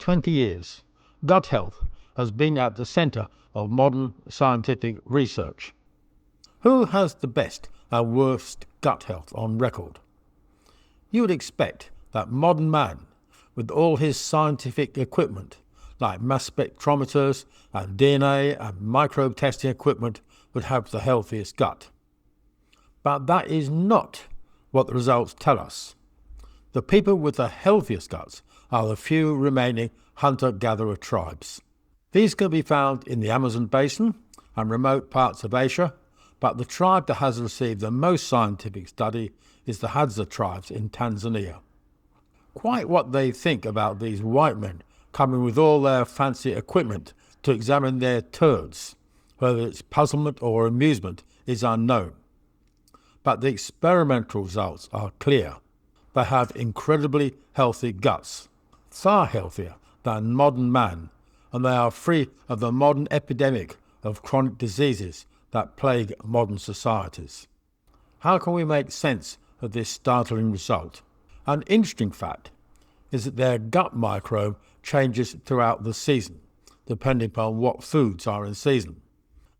20 years, gut health has been at the centre of modern scientific research. Who has the best and worst gut health on record? You would expect that modern man, with all his scientific equipment, like mass spectrometers and DNA and microbe testing equipment, would have the healthiest gut. But that is not what the results tell us. The people with the healthiest guts are the few remaining hunter-gatherer tribes. These can be found in the Amazon basin and remote parts of Asia, but the tribe that has received the most scientific study is the Hadza tribes in Tanzania. Quite what they think about these white men coming with all their fancy equipment to examine their turds, whether it's puzzlement or amusement, is unknown. But the experimental results are clear. They have incredibly healthy guts, far healthier than modern man, and they are free of the modern epidemic of chronic diseases that plague modern societies. How can we make sense of this startling result? An interesting fact is that their gut microbe changes throughout the season, depending upon what foods are in season.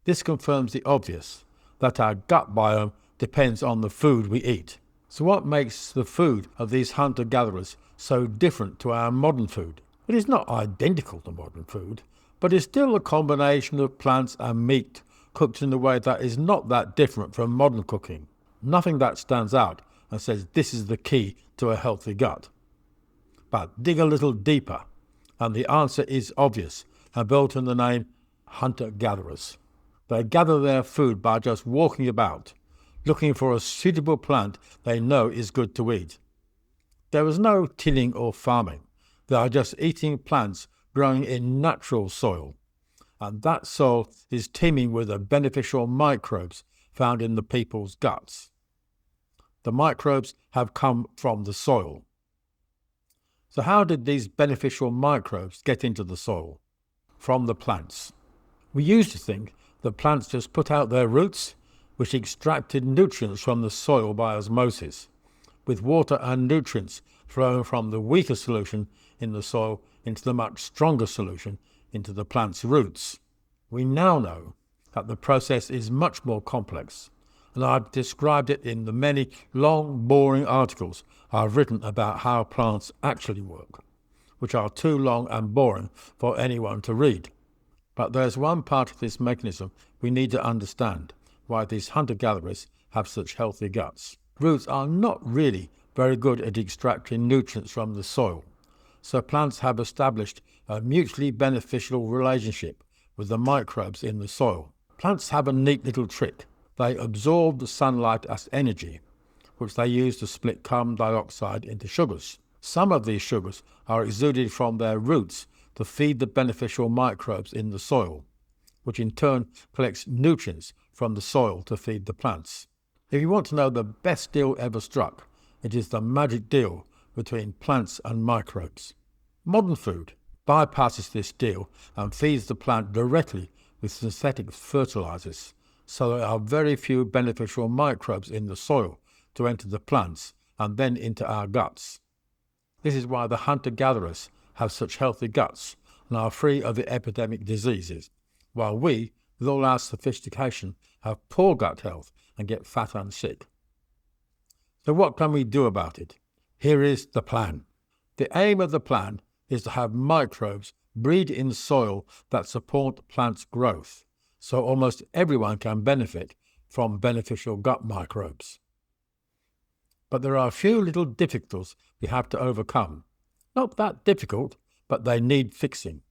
This confirms the obvious, that our gut biome depends on the food we eat. So what makes the food of these hunter-gatherers so different to our modern food? It is not identical to modern food, but is still a combination of plants and meat cooked in a way that is not that different from modern cooking. Nothing that stands out and says this is the key to a healthy gut. But dig a little deeper, and the answer is obvious and built in the name hunter-gatherers. They gather their food by just walking about, looking for a suitable plant they know is good to eat. There is no tilling or farming. They are just eating plants growing in natural soil, and that soil is teeming with the beneficial microbes found in the people's guts. The microbes have come from the soil. So how did these beneficial microbes get into the soil? From the plants. We used to think that plants just put out their roots, which extracted nutrients from the soil by osmosis, with water and nutrients flowing from the weaker solution in the soil into the much stronger solution into the plant's roots. We now know that the process is much more complex, and I've described it in the many long, boring articles I've written about how plants actually work, which are too long and boring for anyone to read. But there's one part of this mechanism we need to understand, why these hunter-gatherers have such healthy guts. Roots are not really very good at extracting nutrients from the soil, so plants have established a mutually beneficial relationship with the microbes in the soil. Plants have a neat little trick. They absorb the sunlight as energy, which they use to split carbon dioxide into sugars. Some of these sugars are exuded from their roots to feed the beneficial microbes in the soil, which in turn collects nutrients from the soil to feed the plants. If you want to know the best deal ever struck, it is the magic deal between plants and microbes. Modern food bypasses this deal and feeds the plant directly with synthetic fertilizers, so there are very few beneficial microbes in the soil to enter the plants and then into our guts. This is why the hunter-gatherers have such healthy guts and are free of the epidemic diseases, while we, with all our sophistication, have poor gut health and get fat and sick. So what can we do about it? Here is the plan. The aim of the plan is to have microbes breed in soil that support plants' growth, so almost everyone can benefit from beneficial gut microbes. But there are a few little difficulties we have to overcome. Not that difficult, but they need fixing.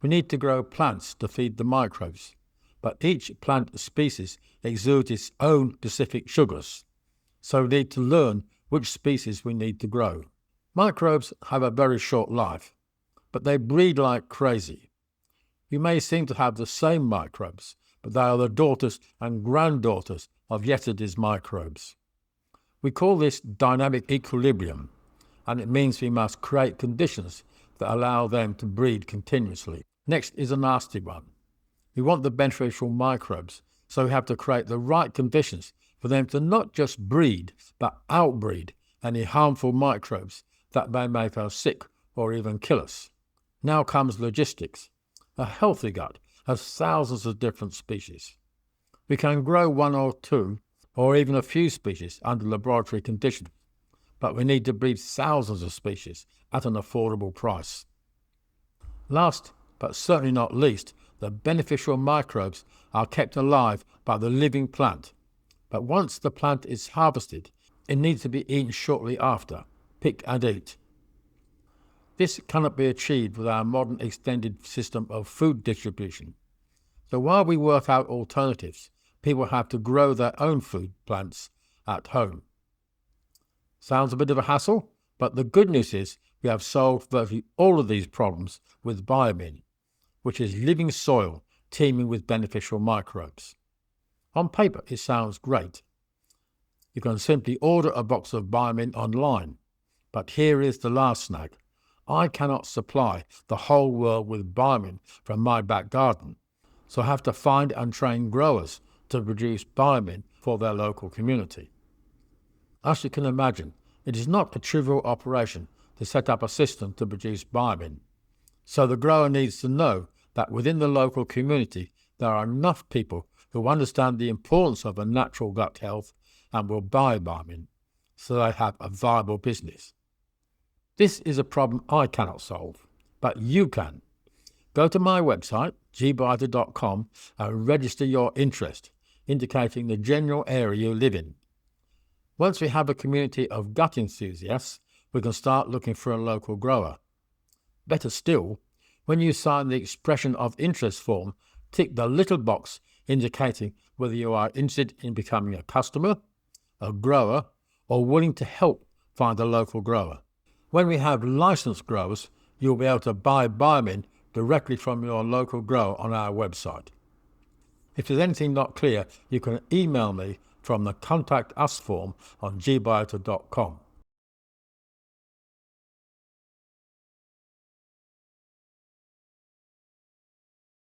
We need to grow plants to feed the microbes, but each plant species exudes its own specific sugars, so we need to learn which species we need to grow. Microbes have a very short life, but they breed like crazy. You may seem to have the same microbes, but they are the daughters and granddaughters of yesterday's microbes. We call this dynamic equilibrium, and it means we must create conditions that allow them to breed continuously. Next is a nasty one. We want the beneficial microbes, so we have to create the right conditions for them to not just breed, but outbreed any harmful microbes that may make us sick or even kill us. Now comes logistics. A healthy gut has thousands of different species. We can grow one or two, or even a few species under laboratory conditions, but we need to breed thousands of species at an affordable price. Last, but certainly not least, the beneficial microbes are kept alive by the living plant. But once the plant is harvested, it needs to be eaten shortly after. Pick and eat. This cannot be achieved with our modern extended system of food distribution. So while we work out alternatives, people have to grow their own food plants at home. Sounds a bit of a hassle, but the good news is we have solved virtually all of these problems with Biomin, which is living soil teeming with beneficial microbes. On paper, it sounds great. You can simply order a box of Biomin online. But here is the last snag. I cannot supply the whole world with Biomin from my back garden, so I have to find and train growers to produce Biomin for their local community. As you can imagine, it is not a trivial operation to set up a system to produce Biomin. So the grower needs to know that within the local community there are enough people who understand the importance of a natural gut health and will buy Biomin, so they have a viable business. This is a problem I cannot solve, but you can. Go to my website, Gbiota.com, and register your interest, indicating the general area you live in. Once we have a community of gut enthusiasts, we can start looking for a local grower. Better still, when you sign the expression of interest form, tick the little box indicating whether you are interested in becoming a customer, a grower, or willing to help find a local grower. When we have licensed growers, you'll be able to buy Biomin directly from your local grower on our website. If there's anything not clear, you can email me from the Contact Us form on gbiota.com.